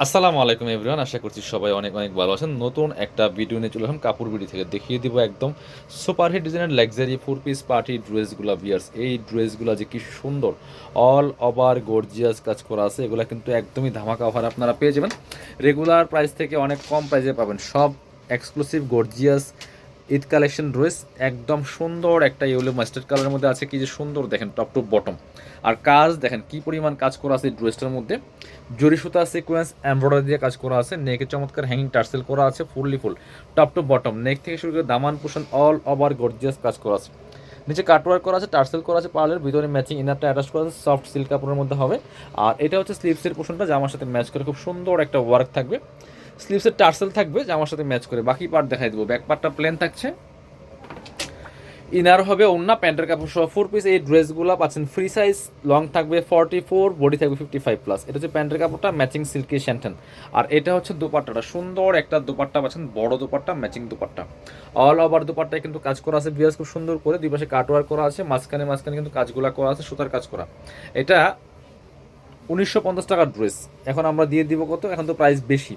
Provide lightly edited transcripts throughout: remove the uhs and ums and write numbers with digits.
আসসালামু আলাইকুম এভরিওয়ান, আশা করছি সবাই অনেক অনেক ভালো আছেন। নতুন একটা ভিডিও নিয়ে চলে আসলাম কাপড় বিডি থেকে। দেখিয়ে দিব একদম সুপারহিট ডিজাইনের লাক্সারি 4 পিস পার্টি ড্রেসগুলো ভিয়ার্স। এই ড্রেসগুলো যে কি সুন্দর, অল ওভার গর্জিয়াস কাজ করা আছে। এগুলো কিন্তু একদমই ধামাকা অফার আপনারা পেয়ে যাবেন। রেগুলার প্রাইস থেকে অনেক কম প্রাইসে পাবেন সব exclusive gorgeous Eid collection dress. একদম সুন্দর একটা ইয়েলো মাস্টার্ড কালারের মধ্যে আছে, কি যে সুন্দর দেখেন টপ টু বটম। আর কাজ দেখেন কি পরিমাণ কাজ করা আছে এই ড্রেসটার মধ্যে। জরি সুতা সিকোয়েন্স এমব্রয়ডারি দিয়ে কাজ করা আছে, নেকে চমৎকার হ্যাঙ্গিং টার্সেল করা আছে, ফুল টপ টু বটম, নেক থেকে শুরু করে দামান পোষণ অল ওভার গর্জিয়াস কাজ করা আছে। নিচে কাটওয়ার্ক করা আছে, টার্সেল করা আছে পার্লের ভিতরে, ম্যাচিং ইনারটা অ্যাটাচ করা আছে, সফট সিল্ক কাপড়ের মধ্যে হবে। আর এটা হচ্ছে স্লিভসের পোর্শনটা, জামার সাথে ম্যাচ করে খুব সুন্দর একটা ওয়ার্ক থাকবে। স্লিভসের টার্সেল থাকবে জামার সাথে ম্যাচ করে। বাকি পার্ট দেখাই দেবো। ব্যাক পার্টটা প্লেন থাকছে, ইনার হবে ওন্না, প্যান্টের কাপড় সহ 4 পিস। এই ড্রেসগুলো পাচ্ছেন ফ্রি সাইজ, লং থাকবে 44, বডি থাকবে 55+। এটা হচ্ছে প্যান্টের কাপড়টা, ম্যাচিং সিল্কি শ্যান্টেন। আর এটা হচ্ছে দোপাট্টাটা, সুন্দর একটা দোপাট্টা পাচ্ছেন, বড় dupatta, matching dupatta. All over দোপাট্টায় কিন্তু কাজ করা আছে বিয়াস, খুব সুন্দর করে। দুই পাশে কাটওয়ার্ক করা আছে, মাঝখানে মাঝখানে কিন্তু কাজগুলো করা আছে, সুতার কাজ করা। এটা 1950 টাকার ড্রেস, এখন আমরা দিয়ে দিব কত? এখন তো প্রাইস বেশি।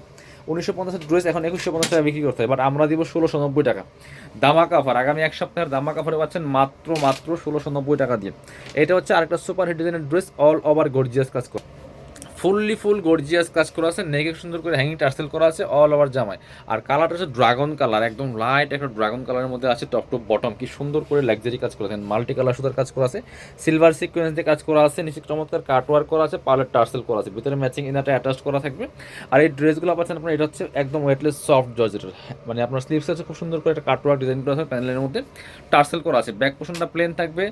1950 ড্রেস এখন 2150 টাকা বিক্রি করতে হয়, বাট আমরা দিব 1690 টাকা। দামাকা অফার, আগামী এক সপ্তাহের দামাকা অফারে পাচ্ছেন মাত্র মাত্র 1690 টাকা দিয়ে। এটা হচ্ছে আরেকটা সুপার হিট ডিজাইনের ড্রেস, অল ওভার গর্জিয়াস কাজ করা, ফুল গর্জিয়াস কাজ করা আছে, নেকে সুন্দর করে হ্যাঙ্গিং টার্সেল করা আছে অল ওভার জামায়। আর কালারটা হচ্ছে ড্রাগন কালার, একদম লাইট একটা ড্রাগন কালারের মধ্যে আছে, টপ টু বটম কি সুন্দর করে লাক্সারি কাজ করা আছে। মাল্টি কালার সুতার কাজ করা আছে, সিলভার সিকোয়েন্স দিয়ে কাজ করা আছে, নিচে চমৎকার কাটওয়ার্ক করা আছে, পার্লের টার্সেল করা আছে, ভিতরে ম্যাচিং ইনারটা অ্যাটাচ করা থাকবে। আর এই ড্রেসগুলো পাচ্ছেন আপনার, এটা হচ্ছে একদম ওয়েটলেস সফট জর্জেটের, মানে আপনার স্লিভস আছে খুব সুন্দর করে একটা কাটওয়ার্ক ডিজাইন করা আছে, প্যানেলের মধ্যে টার্সেল করা আছে। ব্যাক পোর্শনটা প্লেন থাকবে।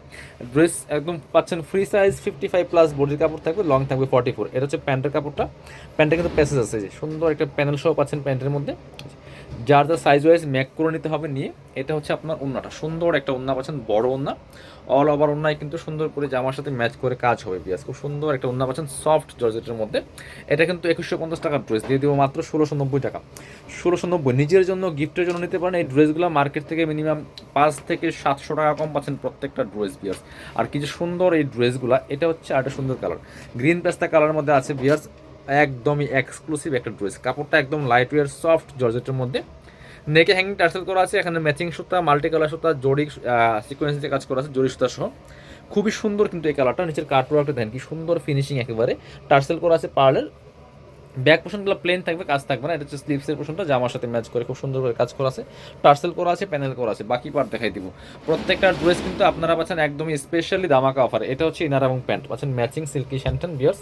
ড্রেস একদম পাচ্ছেন ফ্রি সাইজ, 55+, বডির কাপড় থাকবে, লং থাকবে 44। এটা হচ্ছে প্যান্টের কাপড়টা, প্যান্টে কিন্তু প্যাসেজ আছে, যে সুন্দর একটা প্যানেল সহ পাচ্ছেন প্যান্টের মধ্যে, যার যার সাইজ ওয়াইজ ম্যাক করে নিতে হবে নিয়ে। এটা হচ্ছে আপনার ওন্নাটা, সুন্দর একটা ওন্না পাচ্ছেন, বড় ওন্না, অল ওভার ওন্নায় কিন্তু সুন্দর করে জামার সাথে ম্যাচ করে কাজ হবে বিয়াস। খুব সুন্দর একটা ওন্না পাচ্ছেন সফট জর্জেটের মধ্যে। এটা কিন্তু 2150 টাকার ড্রেস, দিয়ে দেবো মাত্র 1690 টাকা। 1690 নিজের জন্য, গিফটের জন্য নিতে পারেন। এই ড্রেসগুলো মার্কেট থেকে মিনিমাম 5 থেকে 700 টাকা কম পাচ্ছেন প্রত্যেকটা ড্রেস বিয়াস। আর কি যে সুন্দর এই ড্রেসগুলো। এটা হচ্ছে আরেকটা সুন্দর কালার, গ্রিন পেস্তা কালারের মধ্যে আছে বিয়াস, একদমই এক্সক্লুসিভ একটা ড্রেস। কাপড়টা একদম লাইট ওয়ের সফট জর্জেটের মধ্যে, নেকে হ্যাঙ্গিং টার্সেল করা আছে, এখানে ম্যাচিং সুতা, মাল্টি কালার সুতা, জড়ি সিকোয়েন্স দিয়ে কাজ করা আছে, জড়ি সুতা সহ। খুবই সুন্দর কিন্তু এই কালারটা। নিচের কাটওয়ার্কটা দেখেন কি সুন্দর ফিনিশিং, একেবারে টার্সেল করা আছে পার্লের। ব্যাক পোর্শনগুলো প্লেন থাকবে, কাজ থাকবে না। এটা হচ্ছে স্লিভসের পোর্শনটা, জামার সাথে ম্যাচ করে খুব সুন্দর করে কাজ করা আছে, টার্সেল করা আছে, প্যানেল করা আছে। বাকি পার্ট দেখাই দিব। প্রত্যেকটা ড্রেস কিন্তু আপনারা পাচ্ছেন একদমই স্পেশালি দামাকা অফার। এটা হচ্ছে ইনার এবং প্যান্ট পাচ্ছেন ম্যাচিং সিল্কি শ্যান্টেন বিয়ার্স।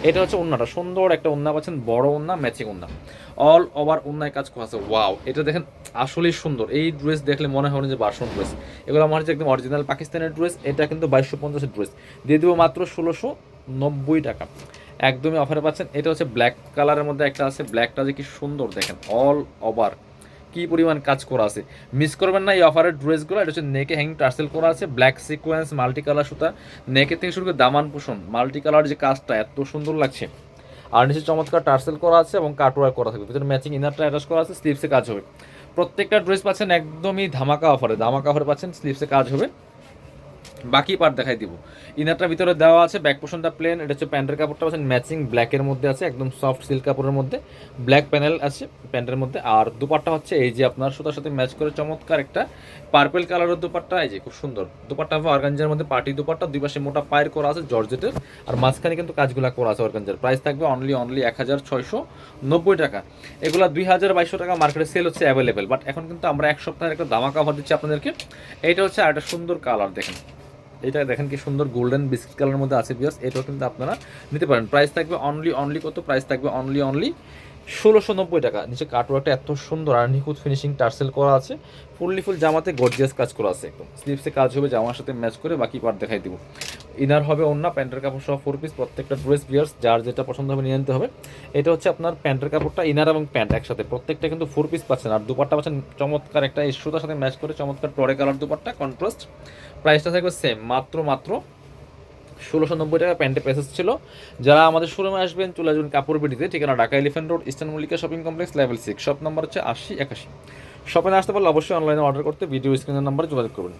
এটা হচ্ছে ওন্নাটা, সুন্দর একটা ওন্না পাচ্ছেন, বড় ওন্না, ম্যাচিং ওন্না, অল ওভার ওন্নায় কাজ করা আছে। ওয়াও, এটা দেখেন আসলেই সুন্দর। এই ড্রেস দেখলে মনে হয় না যে বাসন ড্রেস, এগুলো আমার হচ্ছে একদম অরিজিনাল পাকিস্তানের ড্রেস। এটা কিন্তু 2250 ড্রেস, দিয়ে দেবো মাত্র 1690 টাকা, একদমই অফারে পাচ্ছেন। এটা হচ্ছে ব্ল্যাক কালারের মধ্যে একটা আছে, ব্ল্যাকটা যে কি সুন্দর দেখেন, অল ওভার কি পরিমাণ কাজ করা আছে। মিস করবেন না এই অফারের ড্রেসগুলো। এটা হচ্ছে নেকে হ্যাঙ্গিং টার্সেল করা আছে, ব্ল্যাক সিকোয়েন্স, মাল্টি কালার সুতা, নেকের থেকে শুরু করে দামান পোষণ, মাল্টি কালার যে কাজটা এত সুন্দর লাগছে। আর নিচে চমৎকার টার্সেল করা আছে এবং কাটওয়ার্ক করা থাকবে, ভিতরে ম্যাচিং ইনারটা অ্যাটাচ করা আছে, স্লিভসে কাজ হবে। প্রত্যেকটা ড্রেস পাচ্ছেন একদমই ধামাকা অফারে, ধামাকা অফারে পাচ্ছেন, স্লিভসে কাজ হবে। বাকি পার্ট দেখাই দিব। ইনারটার ভিতরে দেওয়া আছে, ব্যাক পোর্শনটা প্লেন। এটা হচ্ছে প্যান্টের কাপড়টা পাচ্ছেন ম্যাচিং ব্ল্যাকের মধ্যে আছে, একদম সফট সিল্ক কাপড়ের মধ্যে, ব্ল্যাক প্যানেল আছে প্যান্টের মধ্যে। আর দুপাট্টা হচ্ছে এই যে আপনার সুতার সাথে ম্যাচ করে চমৎকার একটা পার্পেল কালারের দুপাট্টা, এই যে খুব সুন্দর দুপাট্টা হবে অর্গানজার মধ্যে, পার্টি দুপাট্টা, দুই পাশে মোটা পায়ের করা আছে জর্জেটের, আর মাঝখানে কিন্তু কাজগুলো করা আছে অর্গানজার। প্রাইস থাকবে অনলি 1690 টাকা। এগুলো 2200 টাকা মার্কেটে সেল হচ্ছে অ্যাভেলেবেল, বাট এখন কিন্তু আমরা এক সপ্তাহের একটা দামাকা অফার দিচ্ছি আপনাদেরকে। এইটা হচ্ছে আর একটা সুন্দর কালার দেখেন, এটা দেখেন কি সুন্দর গোল্ডেন বিস্কিট কালারের মধ্যে আছে বিয়াস। এটাও কিন্তু আপনারা নিতে পারেন। প্রাইস থাকবে অনলি কত? প্রাইস থাকবে অনলি 1690 টাকা। নিচে কাটওয়ার্কটা এত সুন্দর আর নিখুঁত ফিনিশিং টার্সেল করা আছে, ফুল জামাতে গর্জিয়াস কাজ করা আছে, একদম স্লিভসে কাজ হবে জামার সাথে ম্যাচ করে। বাকি পার্ট দেখাই দিব। ইনার হবে ওন্না, প্যান্টের কাপড় সহ 4 পিস। প্রত্যেকটা ড্রেস বিয়ার্স যার যেটা পছন্দ হবে নিয়ে নিতে হবে। এটা হচ্ছে আপনার প্যান্টের কাপড়টা, ইনার এবং প্যান্ট একসাথে প্রত্যেকটা কিন্তু 4 পিস পাচ্ছেন। আর দুপাট্টা পাচ্ছেন চমৎকার একটা সুতার সাথে ম্যাচ করে, চমৎকার টরে কালার দুপাট্টা কন্ট্রাস্ট। প্রাইসটা থাকবে সেম, মাত্র 1690 টাকা। প্যান্টে প্যাসেজ ছিল। যারা আমাদের শোরুমে আসবেন চলে আসবেন কাপড় বিডিতে, ঠিকানা Dhaka elephant road, eastern Mallika shopping complex, level 6, shop number হচ্ছে 8081। শপে না আসতে পারলে অবশ্যই অনলাইনে অর্ডার করতে ভিডিও স্ক্রিনের নাম্বারে যোগাযোগ করবেন।